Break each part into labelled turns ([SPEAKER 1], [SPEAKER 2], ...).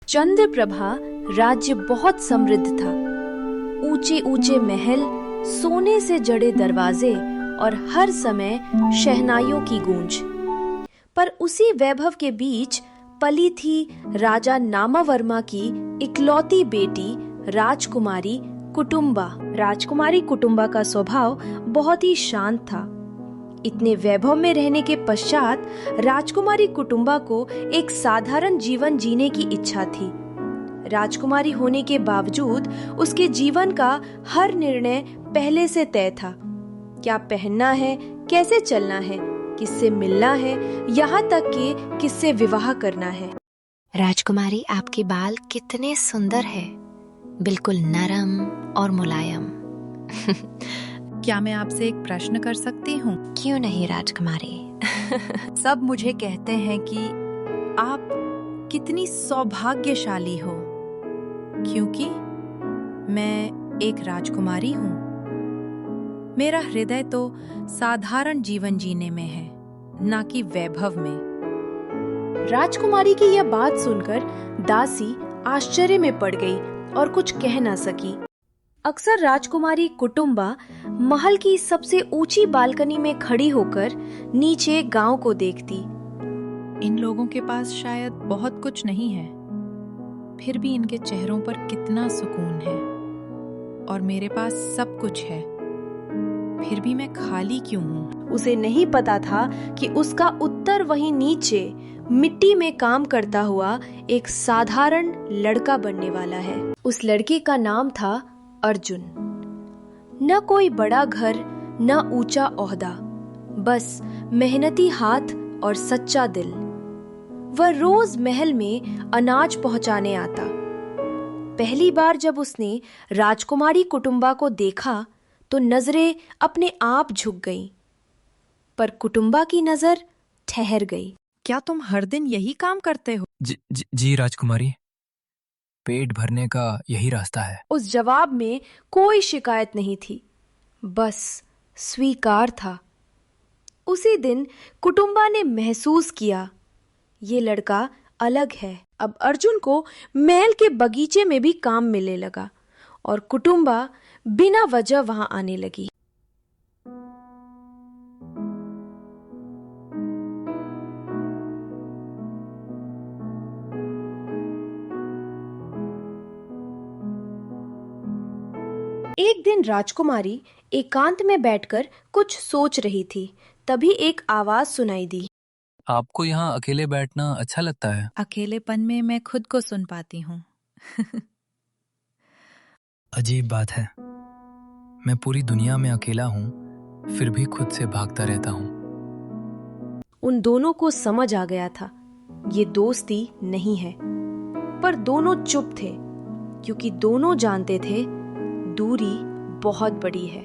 [SPEAKER 1] चंद्रप्रभा राज्य बहुत समृद्ध था। ऊंचे ऊंचे महल, सोने से जड़े दरवाजे और हर समय शहनाइयों की गूंज। पर उसी वैभव के बीच पली थी राजा नामावर्मा की इकलौती बेटी राजकुमारी कुटुम्बा। राजकुमारी कुटुम्बा का स्वभाव बहुत ही शांत था। इतने वैभव में रहने के पश्चात राजकुमारी कुटुम्बा को एक साधारण जीवन जीने की इच्छा थी। राजकुमारी होने के बावजूद उसके जीवन का हर निर्णय पहले से तय था। क्या पहनना है, कैसे चलना है, किससे मिलना है, यहाँ तक कि किससे विवाह करना है।
[SPEAKER 2] राजकुमारी, आपके बाल कितने सुंदर है, बिल्कुल नरम और मुलायम।
[SPEAKER 3] क्या मैं आपसे एक प्रश्न कर सकती हूँ?
[SPEAKER 2] क्यों नहीं राजकुमारी।
[SPEAKER 3] सब मुझे कहते हैं कि आप कितनी सौभाग्यशाली हो, क्योंकि मैं एक राजकुमारी हूँ। मेरा हृदय तो साधारण जीवन जीने में है, ना कि वैभव में।
[SPEAKER 1] राजकुमारी की यह बात सुनकर दासी आश्चर्य में पड़ गई और कुछ कह ना सकी। अक्सर राजकुमारी कुटुम्बा महल की सबसे ऊंची बालकनी में खड़ी होकर नीचे गांव को देखती।
[SPEAKER 3] इन लोगों के पास शायद बहुत कुछ नहीं है, फिर भी इनके चेहरों पर कितना सुकून है। और मेरे पास सब कुछ है, फिर भी मैं खाली क्यों हूँ?
[SPEAKER 1] उसे नहीं पता था कि उसका उत्तर वहीं नीचे मिट्टी में काम करता हुआ एक साधारण लड़का बनने वाला है। उस लड़के का नाम था अर्जुन। न कोई बड़ा घर, न ऊंचा ओहदा, बस मेहनती हाथ और सच्चा दिल। वह रोज महल में अनाज पहुंचाने आता। पहली बार जब उसने राजकुमारी कुटुम्बा को देखा तो नजरें अपने आप झुक गईं, पर कुटुम्बा की नजर ठहर गई।
[SPEAKER 3] क्या तुम हर दिन यही काम करते हो?
[SPEAKER 4] जी राजकुमारी, पेट भरने का यही रास्ता है।
[SPEAKER 1] उस जवाब में कोई शिकायत नहीं थी, बस स्वीकार था। उसी दिन कुटुम्बा ने महसूस किया, ये लड़का अलग है। अब अर्जुन को महल के बगीचे में भी काम मिलने लगा और कुटुम्बा बिना वजह वहां आने लगी। एक दिन राजकुमारी एकांत में बैठकर कुछ सोच रही थी। तभी एक आवाज सुनाई दी।
[SPEAKER 4] आपको यहाँ अकेले बैठना अच्छा लगता है?
[SPEAKER 3] अकेलेपन में मैं खुद को सुन पाती हूँ।
[SPEAKER 4] अजीब बात है, मैं पूरी दुनिया में अकेला हूँ, फिर भी खुद से भागता रहता हूँ।
[SPEAKER 1] उन दोनों को समझ आ गया था, ये दोस्ती नहीं है। पर दोनों चुप थे, क्योंकि दोनों जानते थे दूरी बहुत बड़ी है।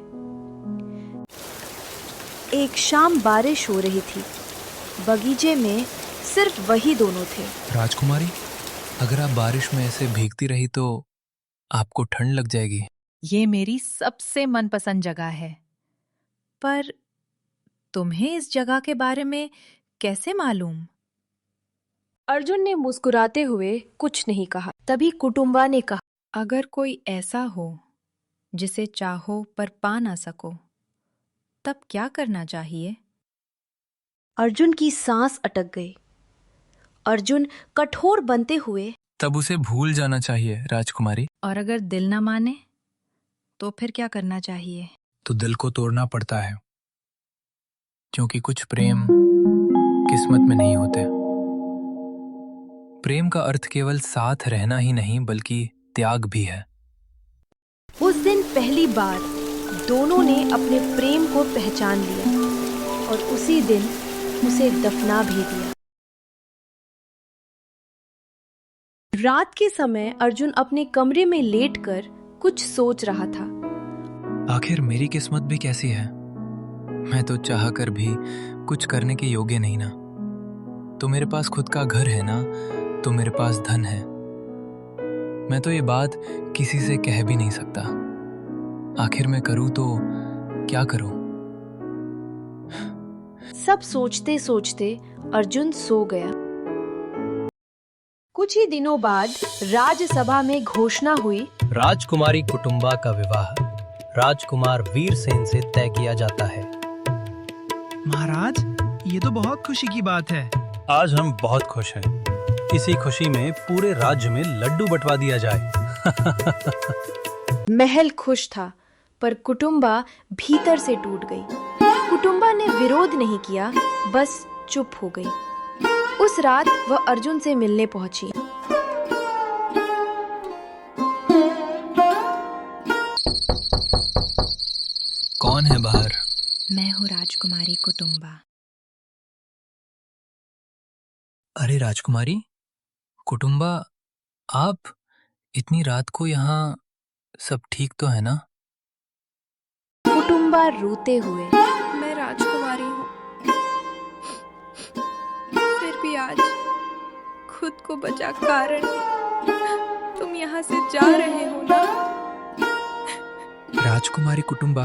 [SPEAKER 1] एक शाम बारिश हो रही थी। बगीचे में सिर्फ वही दोनों थे।
[SPEAKER 4] राजकुमारी, अगर आप बारिश में ऐसे भीगती रही तो आपको ठंड लग जाएगी।
[SPEAKER 3] ये मेरी सबसे मनपसंद जगह है, पर तुम्हें इस जगह के बारे में कैसे मालूम?
[SPEAKER 1] अर्जुन ने मुस्कुराते हुए कुछ नहीं कहा। तभी कुटुम्बा ने कहा,
[SPEAKER 3] अगर कोई ऐसा हो जिसे चाहो पर पा ना सको, तब क्या करना चाहिए?
[SPEAKER 1] अर्जुन की सांस अटक गई। अर्जुन कठोर बनते हुए,
[SPEAKER 4] तब उसे भूल जाना चाहिए राजकुमारी।
[SPEAKER 3] और अगर दिल ना माने तो फिर क्या करना चाहिए?
[SPEAKER 4] तो दिल को तोड़ना पड़ता है, क्योंकि कुछ प्रेम किस्मत में नहीं होते। प्रेम का अर्थ केवल साथ रहना ही नहीं, बल्कि त्याग भी है।
[SPEAKER 1] उस दिन पहली बार दोनों ने अपने प्रेम को पहचान लिया और उसी दिन उसे दफना भी दिया। रात के समय अर्जुन अपने कमरे में लेटकर कुछ सोच रहा था।
[SPEAKER 4] आखिर मेरी किस्मत भी कैसी है? मैं तो चाह कर भी कुछ करने के योग्य नहीं ना। तो मेरे पास खुद का घर है ना, तो मेरे पास धन है। मैं तो ये बात किसी से कह भी नहीं सकता। आखिर मैं करूं तो क्या करूं?
[SPEAKER 1] सब सोचते सोचते अर्जुन सो गया। कुछ ही दिनों बाद राज्यसभा में घोषणा हुई,
[SPEAKER 5] राजकुमारी कुटुंबा का विवाह राजकुमार वीरसेन से तय किया जाता है।
[SPEAKER 6] महाराज, ये तो बहुत खुशी की बात है।
[SPEAKER 5] आज हम बहुत खुश हैं। इसी खुशी में पूरे राज्य में लड्डू बंटवा दिया जाए।
[SPEAKER 1] महल खुश था, पर कुटुंबा भीतर से टूट गई। कुटुंबा ने विरोध नहीं किया, बस चुप हो गई। उस रात वह अर्जुन से मिलने पहुंची।
[SPEAKER 4] कौन है बाहर?
[SPEAKER 2] मैं हूँ राजकुमारी कुटुंबा।
[SPEAKER 4] अरे राजकुमारी कुटुंबा, आप इतनी रात को यहाँ, सब ठीक तो है ना?
[SPEAKER 1] कुटुंबा रोते हुए,
[SPEAKER 3] मैं राजकुमारी हूँ, फिर भी आज खुद को बचा कारण तुम यहाँ से जा रहे हो ना?
[SPEAKER 4] राजकुमारी कुटुंबा,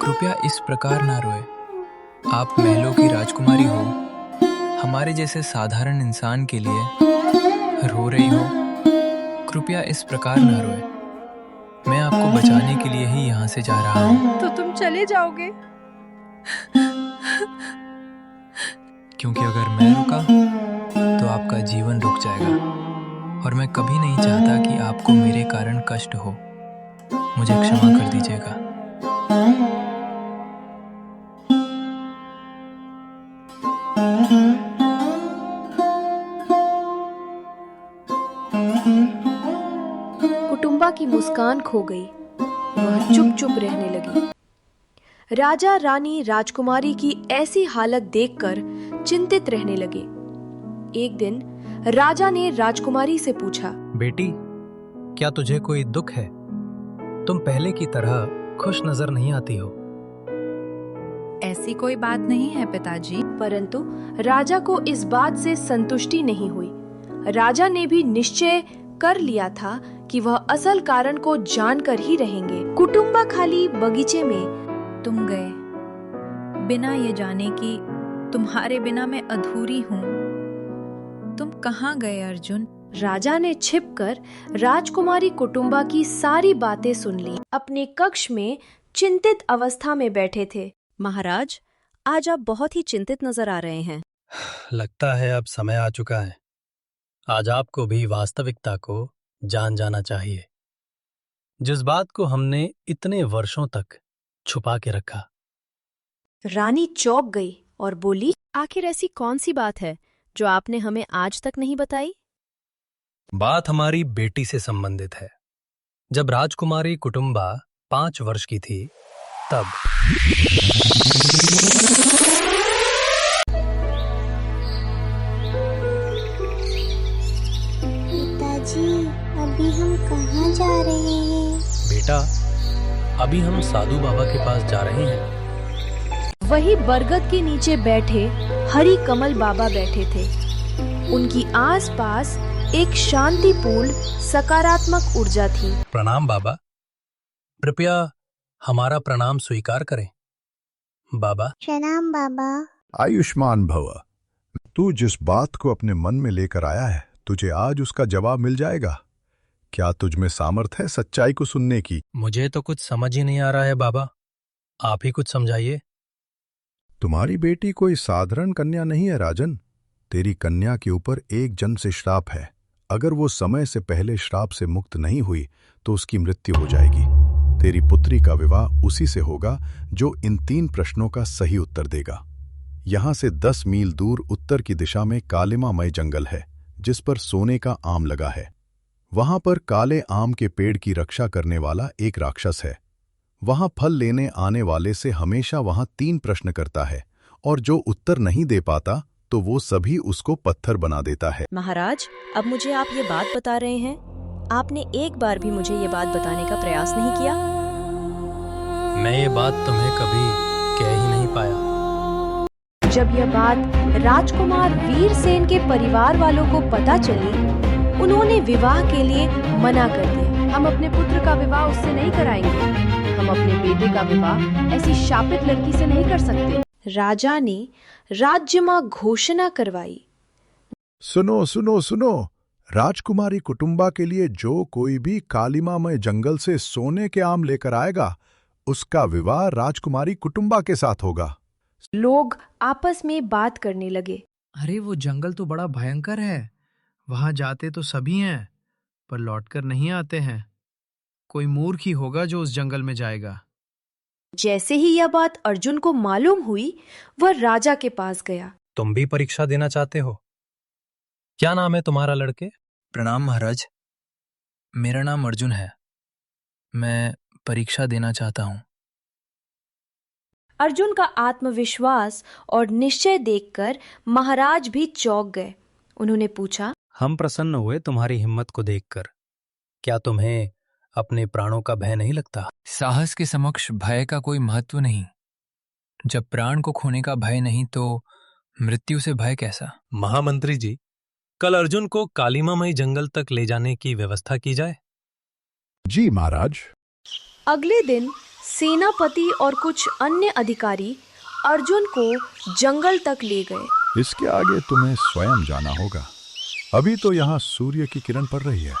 [SPEAKER 4] कृपया इस प्रकार ना रोए। आप महलों की राजकुमारी हो, हमारे जैसे साधारण इंसान के लिए रो रही हो। कृपया इस प्रकार ना रोए। मैं आपको बचाने के लिए ही यहाँ से जा रहा हूँ।
[SPEAKER 3] तो तुम चले जाओगे?
[SPEAKER 4] क्योंकि अगर मैं रुका तो आपका जीवन रुक जाएगा, और मैं कभी नहीं चाहता कि आपको मेरे कारण कष्ट हो। मुझे क्षमा कर दीजिएगा।
[SPEAKER 1] कुटुंबा की मुस्कान खो गई। वह चुप चुप रहने लगी। राजा रानी राजकुमारी की ऐसी हालत देखकर चिंतित रहने लगे। एक दिन राजा ने राजकुमारी से पूछा,
[SPEAKER 5] बेटी, क्या तुझे कोई दुख है? तुम पहले की तरह खुश नजर नहीं आती हो।
[SPEAKER 3] ऐसी कोई बात नहीं है पिताजी।
[SPEAKER 1] परंतु राजा को इस बात से संतुष्टि नहीं हुई। राजा ने भी निश्चय कर लिया था कि वह असल कारण को जानकर ही रहेंगे। कुटुंबा खाली बगीचे में
[SPEAKER 3] तुम गए बिना ये जाने कि तुम्हारे बिना मैं अधूरी हूँ। तुम कहाँ गए अर्जुन?
[SPEAKER 1] राजा ने छिपकर राजकुमारी कुटुंबा की सारी बातें सुन ली। अपने कक्ष में चिंतित अवस्था में बैठे थे।
[SPEAKER 7] महाराज, आज आप बहुत ही चिंतित नजर आ रहे हैं।
[SPEAKER 5] लगता है अब समय आ चुका है। आज आपको भी वास्तविकता को जान जाना चाहिए, जिस बात को हमने इतने वर्षों तक छुपा के रखा।
[SPEAKER 1] रानी चौंक गई और बोली,
[SPEAKER 7] आखिर ऐसी कौन सी बात है जो आपने हमें आज तक नहीं बताई?
[SPEAKER 5] बात हमारी बेटी से संबंधित है। जब राजकुमारी कुटुंबा 5 वर्ष की थी, तब
[SPEAKER 8] पिताजी, अभी हम कहाँ जा रहे हैं?
[SPEAKER 5] बेटा, अभी हम साधु बाबा के पास जा रहे हैं।
[SPEAKER 1] वही बरगद के नीचे बैठे हरि कमल बाबा बैठे थे। उनकी आसपास एक शांतिपूर्ण सकारात्मक ऊर्जा थी।
[SPEAKER 5] प्रणाम बाबा, कृपया हमारा प्रणाम स्वीकार करें। बाबा।
[SPEAKER 8] प्रणाम बाबा।
[SPEAKER 9] आयुष्मान भव। तू जिस बात को अपने मन में लेकर आया है, तुझे आज उसका जवाब मिल जाएगा। क्या तुझ में सामर्थ्य है सच्चाई को सुनने की?
[SPEAKER 5] मुझे तो कुछ समझ ही नहीं आ रहा है बाबा, आप ही कुछ समझाइए।
[SPEAKER 9] तुम्हारी बेटी कोई साधारण कन्या नहीं है राजन। तेरी कन्या के ऊपर एक जन्म से श्राप है। अगर वो समय से पहले श्राप से मुक्त नहीं हुई तो उसकी मृत्यु हो जाएगी। तेरी पुत्री का विवाह उसी से होगा जो इन 3 प्रश्नों का सही उत्तर देगा। यहां से 10 मील दूर उत्तर की दिशा में कालिमामय जंगल है, जिस पर सोने का आम लगा है। वहां पर काले आम के पेड़ की रक्षा करने वाला एक राक्षस है। वहां फल लेने आने वाले से हमेशा वहां 3 प्रश्न करता है, और जो उत्तर नहीं दे पाता तो वो सभी उसको पत्थर बना देता है।
[SPEAKER 7] महाराज, अब मुझे आप ये बात बता रहे हैं? आपने एक बार भी मुझे ये बात बताने का प्रयास नहीं किया।
[SPEAKER 5] मैं ये बात तुम्हें कभी कह ही नहीं पाया।
[SPEAKER 1] जब यह बात राजकुमार वीरसेन के परिवार वालों को पता चली, उन्होंने विवाह के लिए मना कर दिया। हम अपने पुत्र का विवाह उससे नहीं कराएंगे। हम अपने बेटे का विवाह ऐसी शापित लड़की से नहीं कर सकते। राजा ने राज्य में घोषणा करवाई।
[SPEAKER 9] सुनो सुनो सुनो, राजकुमारी कुटुंबा के लिए जो कोई भी कालिमामय जंगल से सोने के आम लेकर आएगा, उसका विवाह राजकुमारी कुटुंबा के साथ होगा।
[SPEAKER 1] लोग आपस में बात करने लगे।
[SPEAKER 6] अरे वो जंगल तो बड़ा भयंकर है। वहां जाते तो सभी हैं, पर लौटकर नहीं आते हैं। कोई मूर्ख ही होगा जो उस जंगल में जाएगा।
[SPEAKER 1] जैसे ही यह बात अर्जुन को मालूम हुई, वह राजा के पास गया।
[SPEAKER 5] तुम भी परीक्षा देना चाहते हो? क्या नाम है तुम्हारा लड़के?
[SPEAKER 4] प्रणाम महाराज, मेरा नाम अर्जुन है। मैं परीक्षा देना चाहता हूँ।
[SPEAKER 1] अर्जुन का आत्मविश्वास और निश्चय देखकर महाराज भी चौंक गए। उन्होंने पूछा,
[SPEAKER 5] हम प्रसन्न हुए तुम्हारी हिम्मत को देखकर। क्या तुम्हें अपने प्राणों का भय नहीं लगता?
[SPEAKER 4] साहस के समक्ष भय का कोई महत्व नहीं। जब प्राण को खोने का भय नहीं तो मृत्यु से भय कैसा?
[SPEAKER 5] महामंत्री जी, कल अर्जुन को कालिमामयी जंगल तक ले जाने की व्यवस्था की जाए।
[SPEAKER 9] जी महाराज।
[SPEAKER 1] अगले दिन सेनापति और कुछ अन्य अधिकारी अर्जुन को जंगल तक ले गए।
[SPEAKER 9] इसके आगे तुम्हें स्वयं जाना होगा। अभी तो यहाँ सूर्य की किरण पड़ रही है,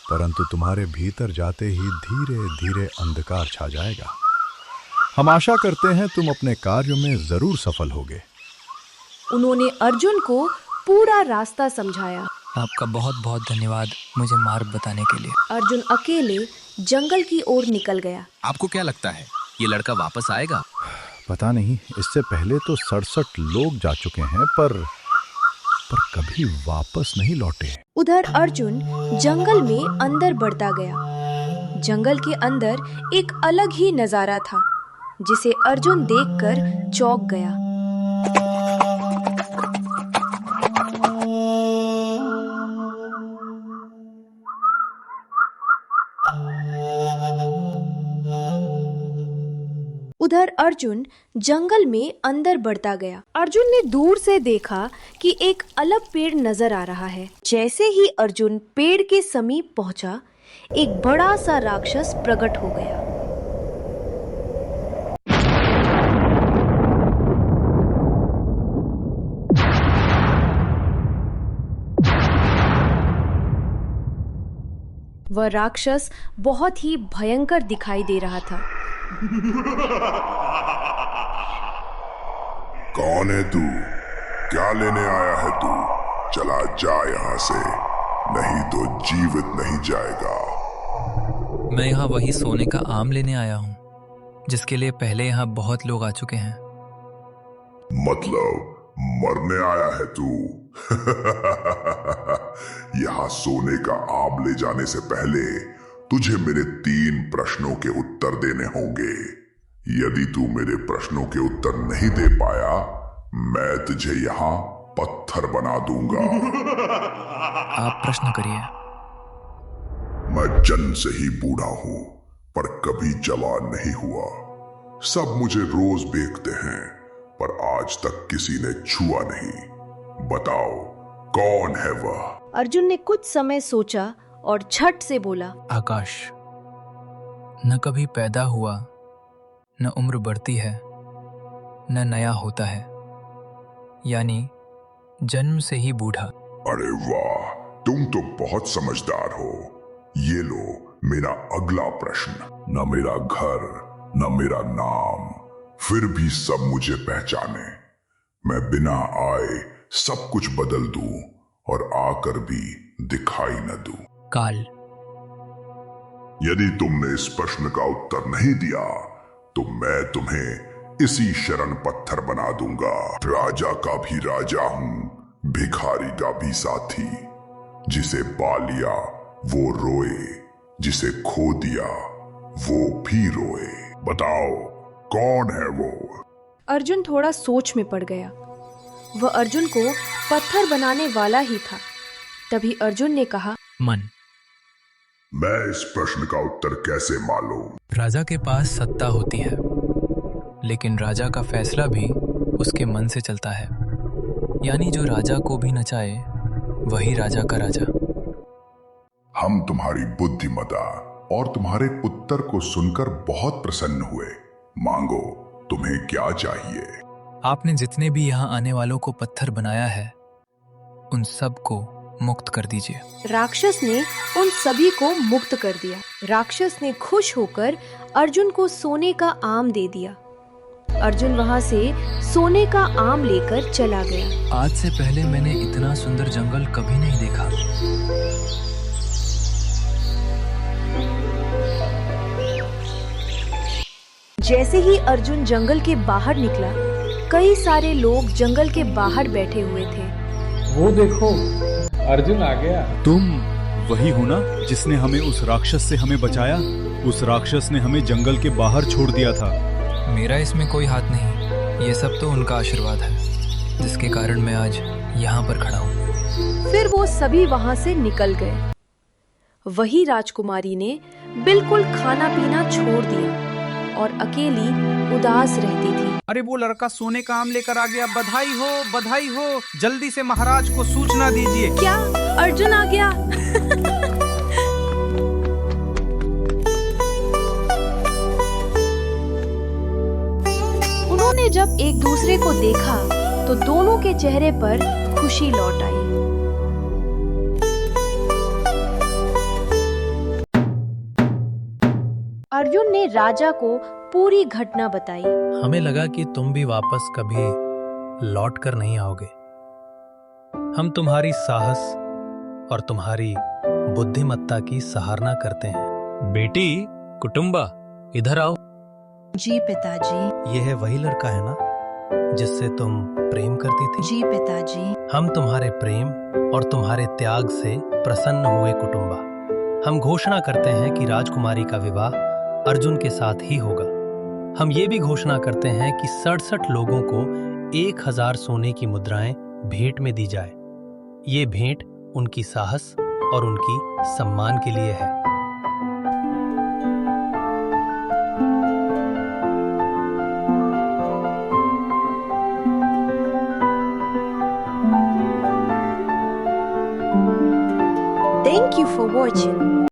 [SPEAKER 9] परंतु तुम्हारे भीतर जाते ही धीरे धीरे अंधकार छा जाएगा। हम आशा करते हैं तुम अपने कार्यों में जरूर सफल होगे।
[SPEAKER 1] उन्होंने अर्जुन को पूरा रास्ता समझाया।
[SPEAKER 4] आपका बहुत बहुत धन्यवाद मुझे मार्ग बताने के लिए।
[SPEAKER 1] अर्जुन अकेले जंगल की ओर निकल गया।
[SPEAKER 10] आपको क्या लगता है, ये लड़का वापस आएगा?
[SPEAKER 9] पता नहीं, इससे पहले तो 67 लोग जा चुके हैं, पर कभी वापस नहीं लौटे।
[SPEAKER 1] उधर अर्जुन जंगल में अंदर बढ़ता गया। जंगल के अंदर एक अलग ही नजारा था, जिसे अर्जुन देखकर चौंक गया। उधर अर्जुन जंगल में अंदर बढ़ता गया। अर्जुन ने दूर से देखा कि एक अलग पेड़ नजर आ रहा है। जैसे ही अर्जुन पेड़ के समीप पहुंचा, एक बड़ा सा राक्षस प्रकट हो गया। वह राक्षस बहुत ही भयंकर दिखाई दे रहा था।
[SPEAKER 11] कौन है तू? क्या लेने आया है तू? चला जा यहाँ से, नहीं तो जीवित नहीं जाएगा।
[SPEAKER 4] मैं यहाँ वही सोने का आम लेने आया हूँ, जिसके लिए पहले यहाँ बहुत लोग आ चुके हैं।
[SPEAKER 11] मतलब मरने आया है तू? यहाँ सोने का आम ले जाने से पहले तुझे मेरे 3 प्रश्नों के उत्तर देने होंगे। यदि तू मेरे प्रश्नों के उत्तर नहीं दे पाया, मैं तुझे यहाँ पत्थर बना दूंगा।
[SPEAKER 4] आप प्रश्न करिए।
[SPEAKER 11] मैं जन्म से ही बूढ़ा हूँ, पर कभी जवान नहीं हुआ। सब मुझे रोज देखते हैं, पर आज तक किसी ने छुआ नहीं। बताओ, कौन है वह?
[SPEAKER 1] अर्जुन ने कुछ समय सोचा और झट से बोला,
[SPEAKER 4] आकाश। न कभी पैदा हुआ, न उम्र बढ़ती है, न नया होता है, यानी जन्म से ही बूढ़ा।
[SPEAKER 11] अरे वाह, तुम तो बहुत समझदार हो। ये लो मेरा अगला प्रश्न। न मेरा घर, न मेरा नाम, फिर भी सब मुझे पहचाने। मैं बिना आए सब कुछ बदल दूं और आकर भी दिखाई न दूं।
[SPEAKER 4] काल।
[SPEAKER 11] यदि तुमने इस प्रश्न का उत्तर नहीं दिया, तो मैं तुम्हें इसी शरण पत्थर बना दूंगा। राजा का भी राजा हूं, भिखारी का भी साथी। जिसे पा लिया वो रोए, जिसे खो दिया वो भी रोए। बताओ, कौन है वो?
[SPEAKER 1] अर्जुन थोड़ा सोच में पड़ गया। वह अर्जुन को पत्थर बनाने वाला ही था। तभी अर्जुन ने कहा,
[SPEAKER 4] मन।
[SPEAKER 11] मैं इस प्रश्न का उत्तर कैसे मालूम?
[SPEAKER 4] राजा के पास सत्ता होती है, लेकिन राजा का फैसला भी उसके मन से चलता है। यानी जो राजा को भी नचाए, वही राजा का राजा।
[SPEAKER 11] हम तुम्हारी बुद्धिमता और तुम्हारे उत्तर को सुनकर बहुत प्रसन्न हुए। मांगो, तुम्हें क्या चाहिए?
[SPEAKER 4] आपने जितने भी यहाँ आने वालों को पत्थर बनाया है, उन सबको मुक्त कर दीजिए।
[SPEAKER 1] राक्षस ने उन सभी को मुक्त कर दिया। राक्षस ने खुश होकर अर्जुन को सोने का आम दे दिया। अर्जुन वहां से सोने का आम लेकर चला गया।
[SPEAKER 4] आज से पहले मैंने इतना सुंदर जंगल कभी नहीं देखा।
[SPEAKER 1] जैसे ही अर्जुन जंगल के बाहर निकला, कई सारे लोग जंगल के बाहर बैठे हुए थे।
[SPEAKER 12] वो देखो, अर्जुन आ गया।
[SPEAKER 13] तुम वही हो ना जिसने हमें उस राक्षस से हमें बचाया? उस राक्षस ने हमें जंगल के बाहर छोड़ दिया था।
[SPEAKER 4] मेरा इसमें कोई हाथ नहीं, ये सब तो उनका आशीर्वाद है, जिसके कारण मैं आज यहाँ पर खड़ा हूँ।
[SPEAKER 1] फिर वो सभी वहां से निकल गए। वही राजकुमारी ने बिल्कुल खाना पीना छोड़ दिया और अकेली उदास रहती थी।
[SPEAKER 12] अरे वो लड़का सोने का आम लेकर आ गया। बधाई हो, बधाई हो। जल्दी से महाराज को सूचना दीजिए।
[SPEAKER 1] क्या अर्जुन आ गया? उन्होंने जब एक दूसरे को देखा तो दोनों के चेहरे पर खुशी लौट आई। अर्जुन ने राजा को पूरी घटना बताई।
[SPEAKER 5] हमें लगा कि तुम भी वापस कभी लौट कर नहीं आओगे। हम तुम्हारी साहस और तुम्हारी बुद्धिमत्ता की सराहना करते हैं। बेटी कुटुंबा, इधर आओ।
[SPEAKER 3] जी पिताजी।
[SPEAKER 5] ये है वही लड़का है ना जिससे तुम प्रेम करती थी?
[SPEAKER 3] जी पिताजी।
[SPEAKER 5] हम तुम्हारे प्रेम और तुम्हारे त्याग से प्रसन्न हुए कुटुंबा। हम घोषणा करते हैं कि राजकुमारी का विवाह अर्जुन के साथ ही होगा। हम ये भी घोषणा करते हैं कि 67 लोगों को 1000 सोने की मुद्राएं भेंट में दी जाए। ये भेंट उनकी साहस और उनकी सम्मान के लिए है।
[SPEAKER 1] Thank you for watching.